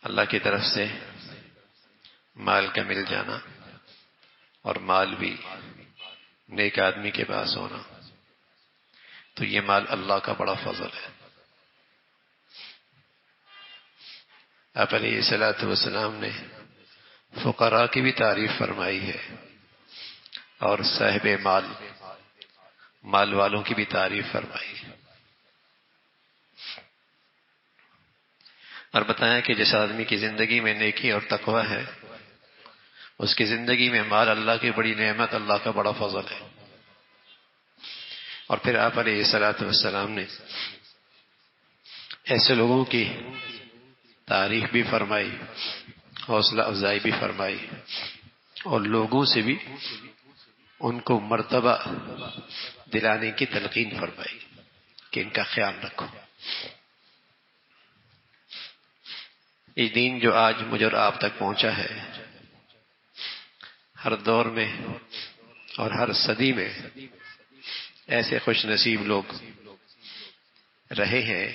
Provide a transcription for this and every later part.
اللہ کی طرف سے مال کا مل جانا اور مال بھی نیک آدمی کے پاس ہونا، تو یہ مال اللہ کا بڑا فضل ہے۔ آپ علیہ الصلوۃ والسلام نے فقراء کی بھی تعریف فرمائی ہے اور صاحب مال والوں کی بھی تعریف فرمائی ہے، اور بتایا کہ جس آدمی کی زندگی میں نیکی اور تقوی ہے، اس کی زندگی میں مال اللہ کی بڑی نعمت، اللہ کا بڑا فضل ہے۔ اور پھر آپ علیہ الصلوۃ والسلام نے ایسے لوگوں کی تعریف بھی فرمائی، حوصلہ افزائی بھی فرمائی، اور لوگوں سے بھی ان کو مرتبہ دلانے کی تلقین فرمائی کہ ان کا خیال رکھو۔ یہ دین جو آج مجھے اور آپ تک پہنچا ہے، ہر دور میں اور ہر صدی میں ایسے خوش نصیب لوگ رہے ہیں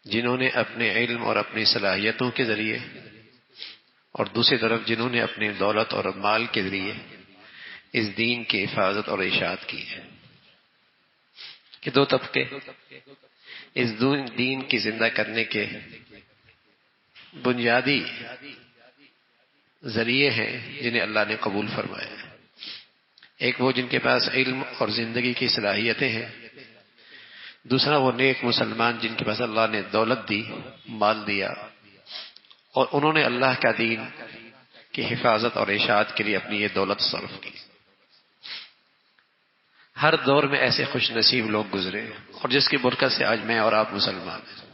جنہوں نے اپنے علم اور اپنی صلاحیتوں کے ذریعے، اور دوسری طرف جنہوں نے اپنی دولت اور مال کے ذریعے اس دین کی حفاظت اور اشاعت کی ہے۔ کہ دو طبقے اس دین کی زندہ کرنے کے بنیادی ذریعے ہیں جنہیں اللہ نے قبول فرمایا ہے۔ ایک وہ جن کے پاس علم اور زندگی کی صلاحیتیں ہیں، دوسرا وہ نیک مسلمان جن کے پاس اللہ نے دولت دی، مال دیا، اور انہوں نے اللہ کا دین کی حفاظت اور اشاعت کے لیے اپنی یہ دولت صرف کی۔ ہر دور میں ایسے خوش نصیب لوگ گزرے، اور جس کی برکت سے آج میں اور آپ مسلمان ہیں۔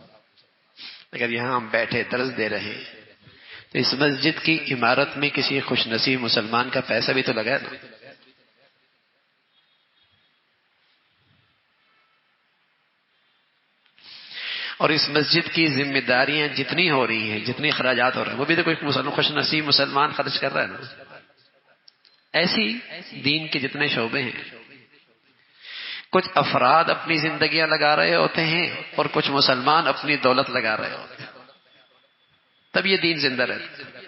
اگر یہاں ہم بیٹھے درس دے رہے تو اس مسجد کی عمارت میں کسی خوش نصیب مسلمان کا پیسہ بھی تو لگا ہے نا۔ اور اس مسجد کی ذمہ داریاں جتنی ہو رہی ہیں، جتنی اخراجات ہو رہے ہیں، وہ بھی تو کوئی خوش نصیب مسلمان خرچ کر رہا ہے نا۔ ایسی دین کے جتنے شعبے ہیں، کچھ افراد اپنی زندگیاں لگا رہے ہوتے ہیں اور کچھ مسلمان اپنی دولت لگا رہے ہوتے ہیں، تب یہ دین زندہ رہتا ہے۔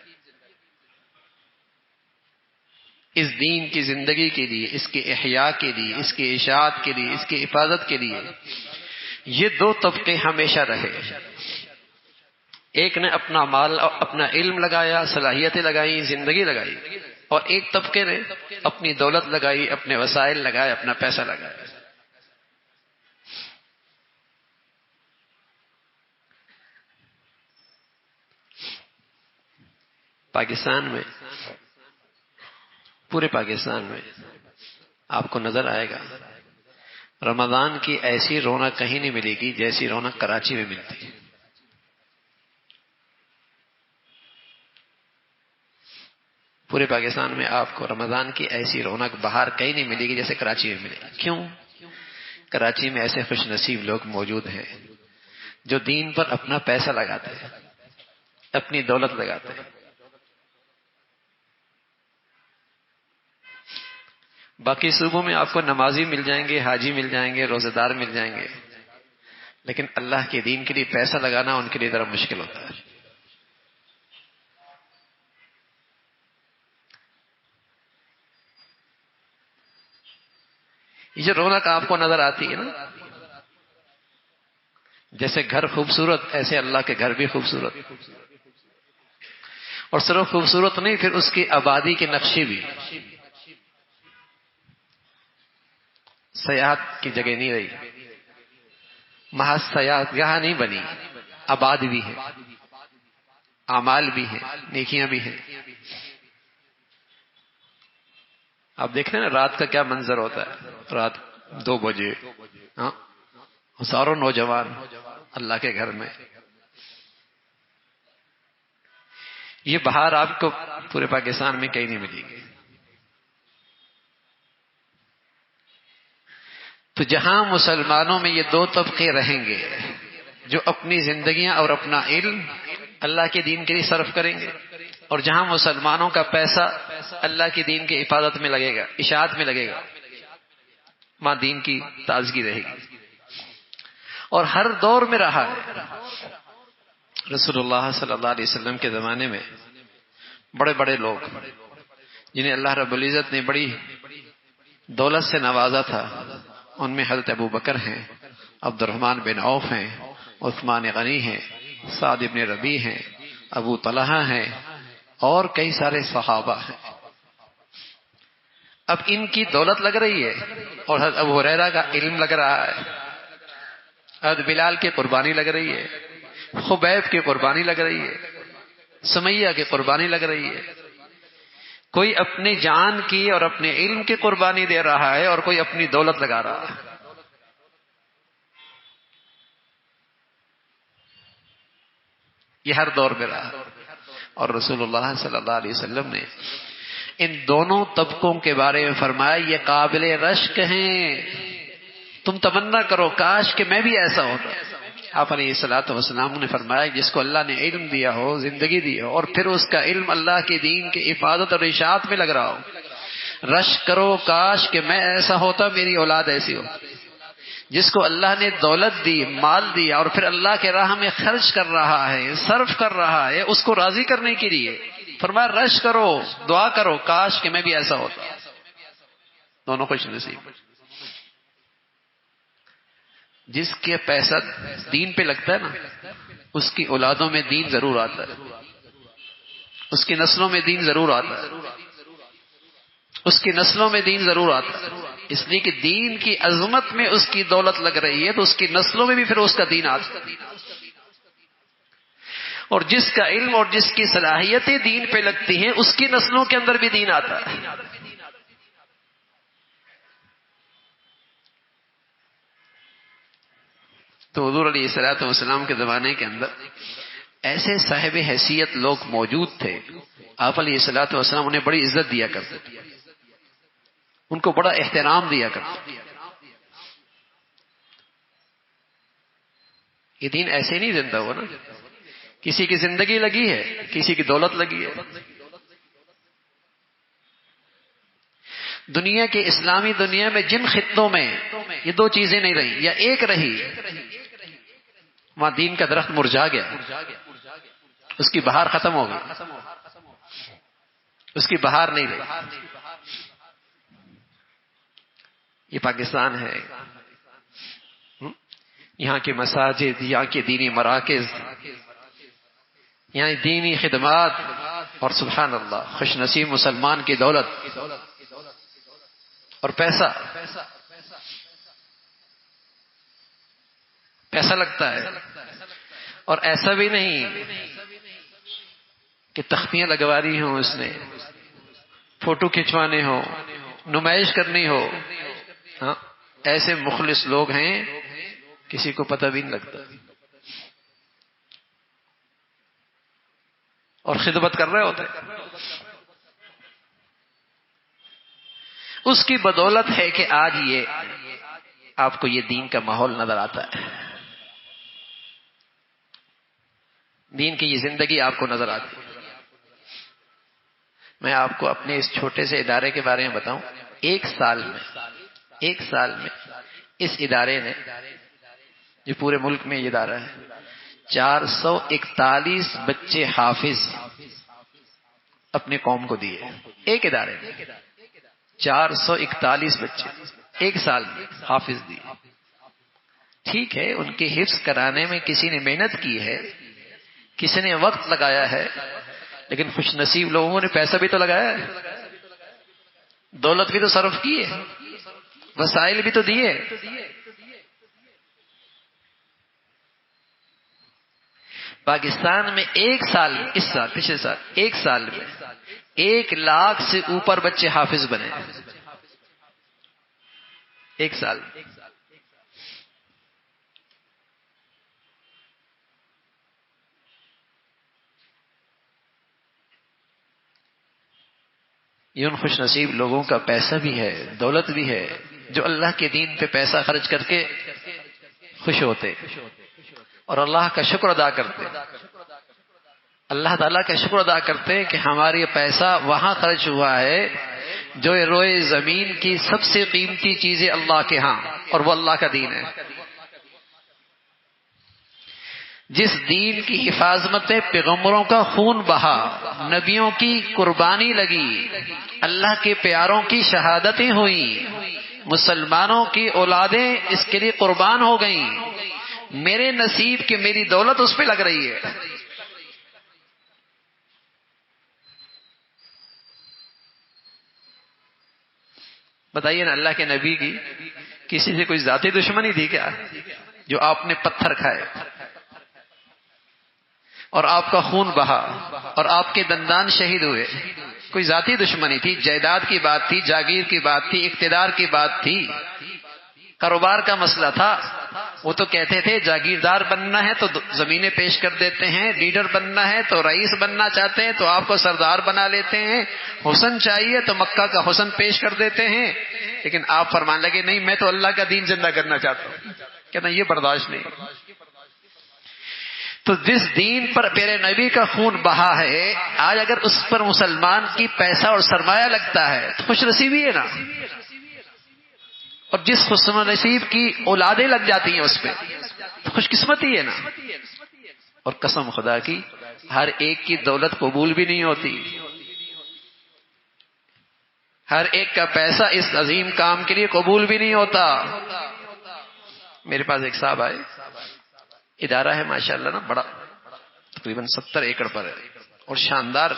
اس دین کی زندگی کے لیے، اس کے احیاء کے لیے، اس کی اشاعت کے لیے، اس کی حفاظت کے لیے یہ دو طبقے ہمیشہ رہے۔ ایک نے اپنا مال، اپنا علم لگایا، صلاحیتیں لگائی، زندگی لگائی، اور ایک طبقے نے اپنی دولت لگائی، اپنے وسائل لگائے، اپنا پیسہ لگایا۔ پاکستان میں، پورے پاکستان میں آپ کو نظر آئے گا رمضان کی ایسی رونق کہیں نہیں ملے گی جیسی رونق کراچی میں ملتی ہے۔ پورے پاکستان میں آپ کو رمضان کی ایسی رونق باہر کہیں نہیں ملے گی جیسے کراچی میں ملے گی۔ کیوں؟ کراچی میں ایسے خوش نصیب لوگ موجود ہیں جو دین پر اپنا پیسہ لگاتے ہیں، اپنی دولت لگاتے ہیں۔ باقی صوبوں میں آپ کو نمازی مل جائیں گے، حاجی مل جائیں گے، روزہ دار مل جائیں گے، لیکن اللہ کے دین کے لیے پیسہ لگانا ان کے لیے ذرا مشکل ہوتا ہے۔ یہ جو رونق آپ کو نظر آتی ہے نا، جیسے گھر خوبصورت ایسے اللہ کے گھر بھی خوبصورت، اور صرف خوبصورت نہیں، پھر اس کی آبادی کے نقشے بھی۔ سیاحت کی جگہ نہیں رہی، محض سیاحت گاہ نہیں بنی، آباد بھی ہے، اعمال بھی ہیں، نیکیاں بھی ہیں۔ آپ دیکھ رہے ہیں نا رات کا کیا منظر ہوتا ہے، رات 2 بجے ہزاروں نوجوان اللہ کے گھر میں۔ یہ بہار آپ کو پورے پاکستان میں کہیں نہیں ملے گی۔ تو جہاں مسلمانوں میں یہ 2 طبقے رہیں گے جو اپنی زندگیاں اور اپنا علم اللہ کے دین کے لیے صرف کریں گے، اور جہاں مسلمانوں کا پیسہ اللہ کے دین کی حفاظت میں لگے گا، اشاعت میں لگے گا، وہاں دین کی تازگی رہے گی۔ اور ہر دور میں رہا ہے، رسول اللہ صلی اللہ علیہ وسلم کے زمانے میں بڑے بڑے لوگ جنہیں اللہ رب العزت نے بڑی دولت سے نوازا تھا، ان میں حضرت ابو بکر ہیں، عبد الرحمن بن عوف ہیں، عثمان غنی ہیں، سعد بن ربیع ہیں، ابو طلحہ ہیں اور کئی سارے صحابہ ہیں۔ اب ان کی دولت لگ رہی ہے اور حضرت ابو ہریرہ کا علم لگ رہا ہے، حضرت بلال کی قربانی لگ رہی ہے، خبیب کی قربانی لگ رہی ہے، سمیہ کی قربانی لگ رہی ہے۔ کوئی اپنی جان کی اور اپنے علم کی قربانی دے رہا ہے اور کوئی اپنی دولت لگا رہا ہے۔ یہ ہر دور میں رہا، اور رسول اللہ صلی اللہ علیہ وسلم نے ان دونوں طبقوں کے بارے میں فرمایا یہ قابل رشک ہیں، تم تمنا کرو کاش کہ میں بھی ایسا ہوتا۔ آپ علیہ الصلوۃ والسلام نے فرمایا جس کو اللہ نے علم دیا ہو، زندگی دی ہو، اور پھر اس کا علم اللہ کے دین کی حفاظت اور اشاعت میں لگ رہا ہو، رشک کرو کاش کہ میں ایسا ہوتا، میری اولاد ایسی ہو۔ جس کو اللہ نے دولت دی، مال دیا، اور پھر اللہ کے راہ میں خرچ کر رہا ہے، صرف کر رہا ہے اس کو راضی کرنے کے لیے، فرمایا رش کرو، دعا کرو کاش کہ میں بھی ایسا ہوتا۔ دونوں خوش نصیب۔ جس کے پیسہ دین پہ لگتا ہے نا، اس کی اولادوں میں دین ضرور آتا ہے، اس کی نسلوں میں دین ضرور آتا ہے، اس کی نسلوں میں دین ضرور آتا ہے، اس لیے کہ دین کی عظمت میں اس کی دولت لگ رہی ہے تو اس کی نسلوں میں بھی پھر اس کا دین آتا ہے۔ اور جس کا علم اور جس کی صلاحیتیں دین پہ لگتی ہیں اس کی نسلوں کے اندر بھی دین آتا ہے۔ تو حضور علیہ الصلوۃ والسلام کے زمانے کے اندر ایسے صاحب حیثیت لوگ موجود تھے، آپ علیہ الصلوۃ والسلام انہیں بڑی عزت دیا کرتے تھے، ان کو بڑا احترام دیا کرتے۔ یہ دین ایسے نہیں زندہ ہوا نا، کسی کی زندگی لگی ہے، کسی کی دولت لگی ہے۔ دنیا کے اسلامی دنیا میں جن خطوں میں یہ دو چیزیں نہیں رہی یا ایک رہی، وہاں دین کا درخت مرجھا گیا، اس کی بہار ختم ہو گئی، اس کی بہار نہیں رہی۔ یہ پاکستان ہے، یہاں کے مساجد، یہاں کے دینی مراکز، یہاں دینی خدمات، اور سبحان اللہ خوش نصیب مسلمان کی دولت اور پیسہ لگتا ہے۔ اور ایسا بھی نہیں کہ تختیاں لگوانی ہوں، اس نے فوٹو کھنچوانے ہو، نمائش کرنی ہو، ہاں ایسے مخلص لوگ ہیں کسی کو پتہ بھی نہیں لگتا، اور خدمت کر رہے ہوتے ہیں۔ اس کی بدولت ہے کہ آج یہ آپ کو یہ دین کا ماحول نظر آتا ہے، دین کی یہ زندگی آپ کو نظر آتی ہے۔ میں آپ کو اپنے اس چھوٹے سے ادارے کے بارے میں بتاؤں، ایک سال میں اس ادارے نے، جو پورے ملک میں یہ ادارہ ہے، 441 بچے حافظ اپنے قوم کو دیے۔ ایک ادارے میں 441 بچے ایک سال میں حافظ دیے۔ ٹھیک ہے، ان کے حفظ کرانے میں کسی نے محنت کی ہے، کسی نے وقت لگایا ہے، لیکن خوش نصیب لوگوں نے پیسہ بھی تو لگایا ہے، دولت بھی تو صرف کی ہے، وسائل بھی تو دیے۔ پاکستان میں ایک سال میں، اس سال پچھلے سال ایک سال میں 1 لاکھ سے اوپر بچے حافظ بنے، ایک سال میں۔ یہ ان خوش نصیب لوگوں کا پیسہ بھی ہے، دولت بھی ہے، جو اللہ کے دین پہ پیسہ خرچ کر کے خوش ہوتے اور اللہ کا شکر ادا کرتے، اللہ تعالیٰ کا شکر ادا کرتے کہ ہمارا یہ پیسہ وہاں خرچ ہوا ہے جو روئے زمین کی سب سے قیمتی چیزیں اللہ کے ہاں، اور وہ اللہ کا دین ہے۔ جس دین کی حفاظت میں پیغمبروں کا خون بہا، نبیوں کی قربانی لگی، اللہ کے پیاروں کی شہادتیں ہوئیں، مسلمانوں کی اولادیں اس کے لیے قربان ہو گئیں، میرے نصیب کی میری دولت اس پہ لگ رہی ہے۔ بتائیے نا، اللہ کے نبی کی کسی سے کوئی ذاتی دشمنی تھی کیا؟ جو آپ نے پتھر کھائے اور آپ کا خون بہا اور آپ کے دندان شہید ہوئے، کوئی ذاتی دشمنی تھی؟ جائیداد کی بات تھی، جاگیر کی بات تھی، اقتدار کی بات تھی، کاروبار کا مسئلہ تھا۔ وہ تو کہتے تھے جاگیردار بننا ہے تو زمینیں پیش کر دیتے ہیں، لیڈر بننا ہے تو رئیس بننا چاہتے ہیں تو آپ کو سردار بنا لیتے ہیں، حسن چاہیے تو مکہ کا حسن پیش کر دیتے ہیں، لیکن آپ فرمان لگے نہیں میں تو اللہ کا دین زندہ کرنا چاہتا ہوں۔ کہنا یہ برداشت نہیں۔ تو جس دین پر پیارے نبی کا خون بہا ہے، آج اگر اس پر مسلمان کی پیسہ اور سرمایہ لگتا ہے تو خوش نصیبی ہے نا، اور جس خوش نصیب کی اولادیں لگ جاتی ہیں اس پہ تو خوش قسمتی ہے نا۔ اور قسم خدا کی ہر ایک کی دولت قبول بھی نہیں ہوتی، ہر ایک کا پیسہ اس عظیم کام کے لیے قبول بھی نہیں ہوتا۔ میرے پاس ایک صاحب آئے، ادارہ ہے ماشاءاللہ نا بڑا، تقریباً 70 ایکڑ پر ہے اور شاندار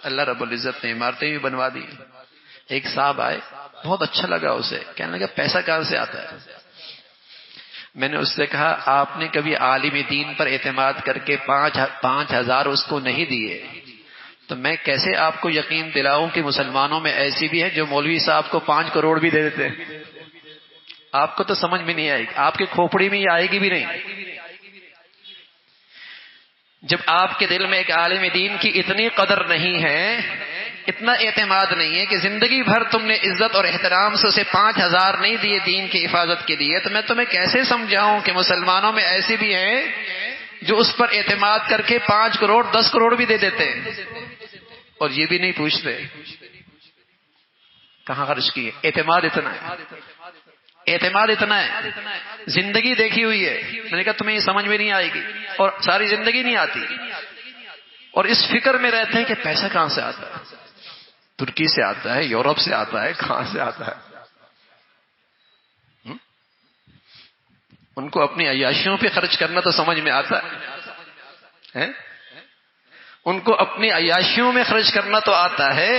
اللہ رب العزت نے عمارتیں بھی بنوا دی۔ ایک صاحب آئے، بہت اچھا لگا اسے، کہنے لگا پیسہ کہاں سے آتا ہے؟ میں نے اس سے کہا آپ نے کبھی عالم دین پر اعتماد کر کے 5,000 اس کو نہیں دیے تو میں کیسے آپ کو یقین دلاؤں کہ مسلمانوں میں ایسی بھی ہے جو مولوی صاحب کو 5 کروڑ بھی دے دیتے ہیں؟ آپ کو تو سمجھ میں نہیں آئے گی، آپ کی کھوپڑی میں یہ آئے گی بھی نہیں۔ جب آپ کے دل میں ایک عالم دین کی اتنی قدر نہیں ہے، اتنا اعتماد نہیں ہے کہ زندگی بھر تم نے عزت اور احترام سے اسے 5,000 نہیں دیے دین کی حفاظت کے لیے، تو میں تمہیں کیسے سمجھاؤں کہ مسلمانوں میں ایسے بھی ہیں جو اس پر اعتماد کر کے 5 کروڑ 10 کروڑ بھی دے دیتے ہیں اور یہ بھی نہیں پوچھتے کہاں خرچ کیے۔ اعتماد اتنا ہے، اعتماد اتنا ہے، زندگی دیکھی ہوئی ہے۔ میں نے کہا تمہیں یہ سمجھ میں نہیں آئے گی اور ساری زندگی نہیں آتی، اور اس فکر میں رہتے ہیں کہ پیسہ کہاں سے آتا ہے، ترکی سے آتا ہے، یورپ سے آتا ہے، کہاں سے آتا ہے۔ ان کو اپنی عیاشیوں پہ خرچ کرنا تو سمجھ میں آتا ہے، ان کو اپنی عیاشیوں میں خرچ کرنا تو آتا ہے،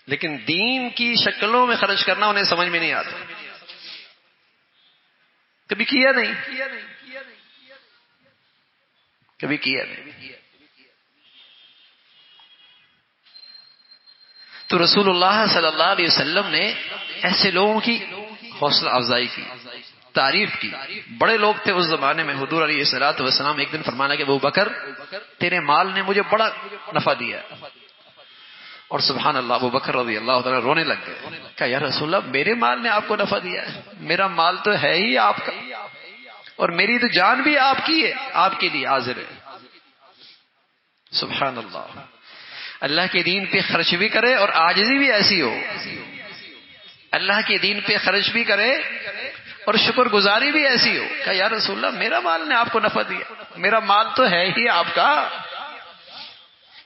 لیکن دین کی شکلوں میں خرچ کرنا انہیں سمجھ میں نہیں آتا، کبھی کیا نہیں، کبھی کیا نہیں۔ تو رسول اللہ صلی اللہ علیہ وسلم نے ایسے لوگوں کی حوصلہ افزائی کی، تعریف کی۔ بڑے لوگ تھے اس زمانے میں، حضور علیہ الصلوۃ والسلام ایک دن فرمانا کہ ابو بکر تیرے مال نے مجھے بڑا نفع دیا، اور سبحان اللہ ابو بکر رضی اللہ تعالیٰ رونے لگ گئے، کہا یا رسول اللہ میرے مال نے آپ کو نفع دیا ہے؟ میرا مال تو ہے ہی آپ کا، اور میری تو جان بھی آپ کی ہے، آپ کے لیے حاضر ہے۔ سبحان اللہ، اللہ کے دین پہ خرچ بھی کرے اور عاجزی بھی ایسی ہو، اللہ کے دین پہ خرچ بھی کرے اور شکر گزاری بھی ایسی ہو۔ کہا یا رسول اللہ میرا مال نے آپ کو نفع دیا، میرا مال تو ہے ہی آپ کا،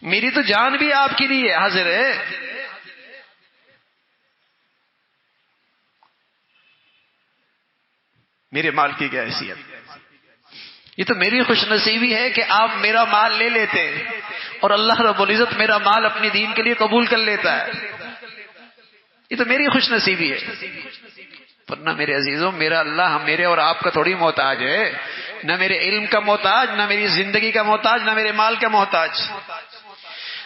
میری تو جان بھی آپ کے لیے حاضر ہے۔ میرے مال کی کیا حیثیت، یہ تو میری خوش نصیبی ہے کہ آپ میرا مال لے لیتے اور اللہ رب العزت میرا مال اپنی دین کے لیے قبول کر لیتا ہے، یہ تو میری خوش نصیبی ہے۔ ورنہ میرے عزیزوں میرا اللہ میرے اور آپ کا تھوڑی محتاج ہے، نہ میرے علم کا محتاج، نہ میری زندگی کا محتاج، نہ میرے مال کا محتاج۔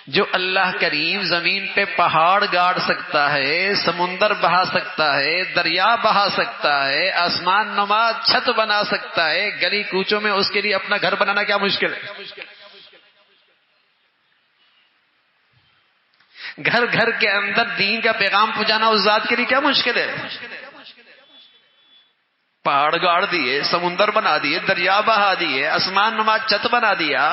جو اللہ کریم زمین پہ پہاڑ گاڑ سکتا ہے، سمندر بہا سکتا ہے، دریا بہا سکتا ہے، آسمان نما چھت بنا سکتا ہے، گلی کوچوں میں اس کے لیے اپنا گھر بنانا کیا مشکل ہے؟ گھر گھر کے اندر دین کا پیغام پہنچانا اس ذات کے لیے کیا مشکل ہے؟ پہاڑ گاڑ دیے، سمندر بنا دیے، دریا بہا دیے، آسمان نما چھت بنا دیا،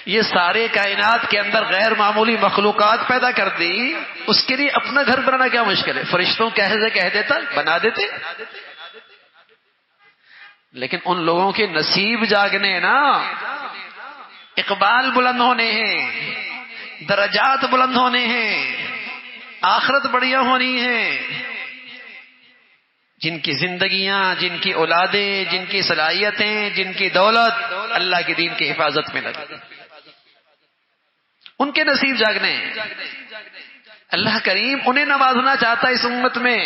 یہ سارے کائنات کے اندر غیر معمولی مخلوقات پیدا کر دی، اس کے لیے اپنا گھر بنانا کیا مشکل ہے؟ فرشتوں کہہ دیتا بنا دیتے۔ لیکن ان لوگوں کے نصیب جاگنے نا، اقبال بلند ہونے ہیں، درجات بلند ہونے ہیں، آخرت بڑھیا ہونی ہے، جن کی زندگیاں، جن کی اولادیں، جن کی صلاحیتیں، جن کی دولت اللہ کے دین کی حفاظت میں لگے، ان کے نصیب جاگنے ہیں۔ اللہ کریم انہیں نوازنا چاہتا ہے اس امت میں۔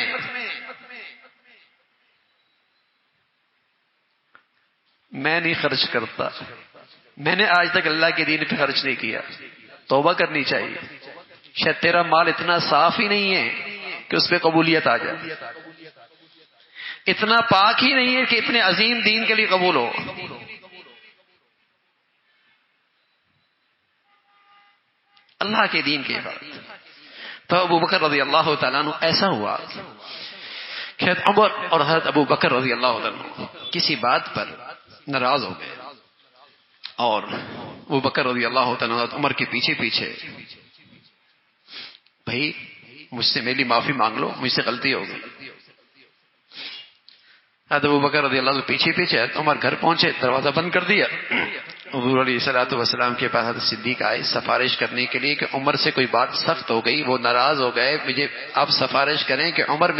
میں نہیں خرچ کرتا، میں نے آج تک اللہ کے دین پہ خرچ نہیں کیا، توبہ کرنی چاہیے۔ شاید تیرا مال اتنا صاف ہی نہیں ہے کہ اس پہ قبولیت آ جائے، اتنا پاک ہی نہیں ہے کہ اتنے عظیم دین کے لیے قبول ہو۔ اللہ کے دین کی بات۔ تو ابو بکر رضی اللہ تعالیٰ عنہ ایسا ہوا کہ عمر اور حضرت ابو بکر رضی اللہ تعالیٰ عنہ کسی بات پر ناراض ہو گئے، اور ابو بکر رضی اللہ تعالیٰ عنہ عمر کے پیچھے پیچھے، بھائی مجھ سے میری معافی مانگ لو، مجھ سے غلطی ہو گئی۔ حضرت ابو بکر رضی اللہ عنہ پیچھے پیچھے، عمر گھر پہنچے، دروازہ بند کر دیا۔ حضور علیہ الصلوۃ والسلام کے پاس حضرت صدیق آئے سفارش کرنے کے لیے کہ عمر سے کوئی بات سخت ہو گئی، وہ ناراض ہو گئے، مجھے آپ سفارش کریں کہ عمر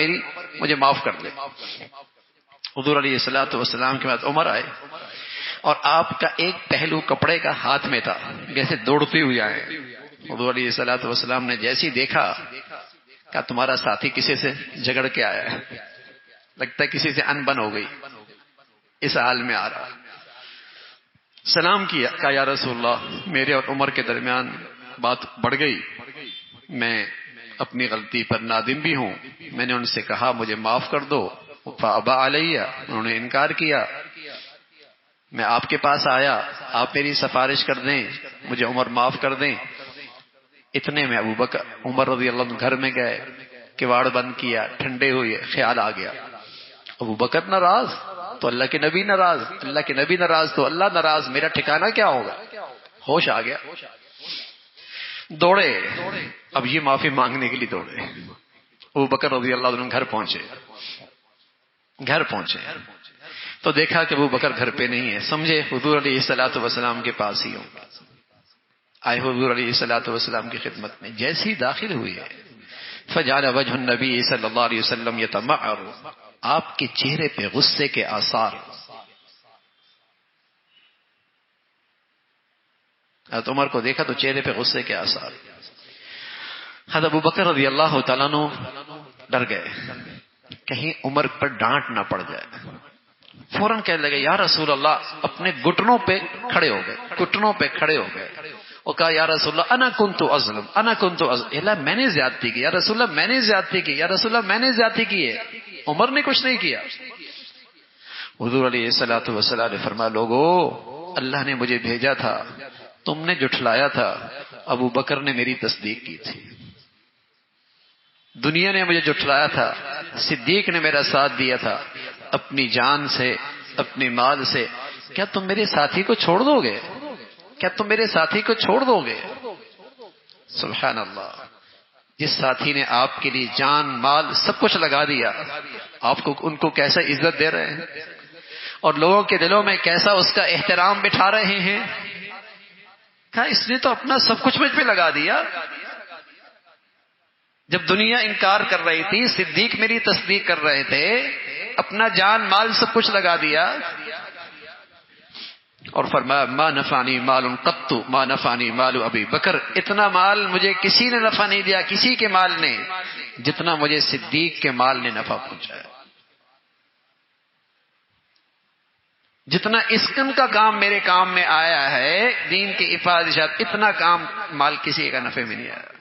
مجھے معاف کر دے۔ حضور علیہ الصلوۃ والسلام کے بعد عمر آئے، اور آپ کا ایک پہلو کپڑے کا ہاتھ میں تھا، جیسے دوڑتے ہوئے آئے۔ حضور علیہ الصلوۃ والسلام نے جیسے ہی دیکھا کہ تمہارا ساتھی کسی سے جھگڑ کے آیا ہے، لگتا ہے کسی سے انبن ہو گئی، اس حال میں آ رہا۔ سلام کیا، کہا یا رسول اللہ، میرے اور عمر کے درمیان بات بڑھ گئی، میں اپنی غلطی پر نادم بھی ہوں، میں نے ان سے کہا مجھے معاف کر دو، فابا علیہ، انہوں نے انکار کیا، میں آپ کے پاس آیا، آپ میری سفارش کر دیں، مجھے عمر معاف کر دیں۔ اتنے میں ابو بکر عمر رضی اللہ عنہ گھر میں گئے، کواڑ بند کیا، ٹھنڈے ہوئے، خیال آ گیا ابو بکر ناراض تو اللہ کے نبی ناراض، اللہ کے نبی ناراض تو اللہ ناراض، میرا ٹھکانہ کیا ہوگا؟ ہوش آ گیا، دوڑے، اب یہ معافی مانگنے کے لیے دوڑے۔ ابو بکر رضی اللہ عنہ گھر پہنچے تو دیکھا کہ ابو بکر گھر پہ نہیں ہے، سمجھے حضور علیہ الصلوۃ والسلام کے پاس ہی ہوں، آئے حضور علیہ الصلوۃ والسلام کی خدمت میں، جیسی داخل ہوئی ہے فجعل وجه النبی صلی اللہ علیہ وسلم یتمعر، آپ کے چہرے پہ غصے کے آثار۔ حضرت عمر کو دیکھا تو چہرے پہ غصے کے آثار۔ حضرت ابو بکر رضی اللہ تعالیٰ عنہ ڈر گئے کہیں عمر پر ڈانٹ نہ پڑ جائے، فوراً کہنے لگے یا رسول اللہ، اپنے گھٹنوں پہ کھڑے ہو گئے اور کہا یا رسول اللہ انا کنت اظلم، اللہ میں نے زیادتی کی، یا رسول اللہ میں نے زیادتی کی، یا رسول اللہ میں نے زیادتی کی ہے، عمر نے کچھ نہیں کیا۔ حضور علیہ الصلوۃ والسلام نے فرمایا لوگو، اللہ نے مجھے بھیجا تھا، تم نے جھٹلایا تھا، ابو بکر نے میری تصدیق کی تھی، دنیا نے مجھے جھٹلایا تھا، صدیق نے میرا ساتھ دیا تھا، اپنی جان سے، اپنے مال سے، کیا تم میرے ساتھی کو چھوڑ دو گے؟ سبحان اللہ، جس ساتھی نے آپ کے لیے جان مال سب کچھ لگا دیا، آپ کو ان کو کیسا عزت دے رہے ہیں اور لوگوں کے دلوں میں کیسا اس کا احترام بٹھا رہے ہیں۔ کہا اس نے تو اپنا سب کچھ مجھ پہ لگا دیا، جب دنیا انکار کر رہی تھی، صدیق میری تصدیق کر رہے تھے، اپنا جان مال سب کچھ لگا دیا۔ اور فرمایا ما نفعنی مال قط ما نفعنی مال ابی بکر، اتنا مال مجھے کسی نے نفع نہیں دیا، کسی کے مال نے، جتنا مجھے صدیق کے مال نے نفع پہنچایا۔ جتنا اسکن کا کام میرے کام میں آیا ہے دین کی حفاظت، اتنا کام مال کسی کا نفع میں نہیں آیا۔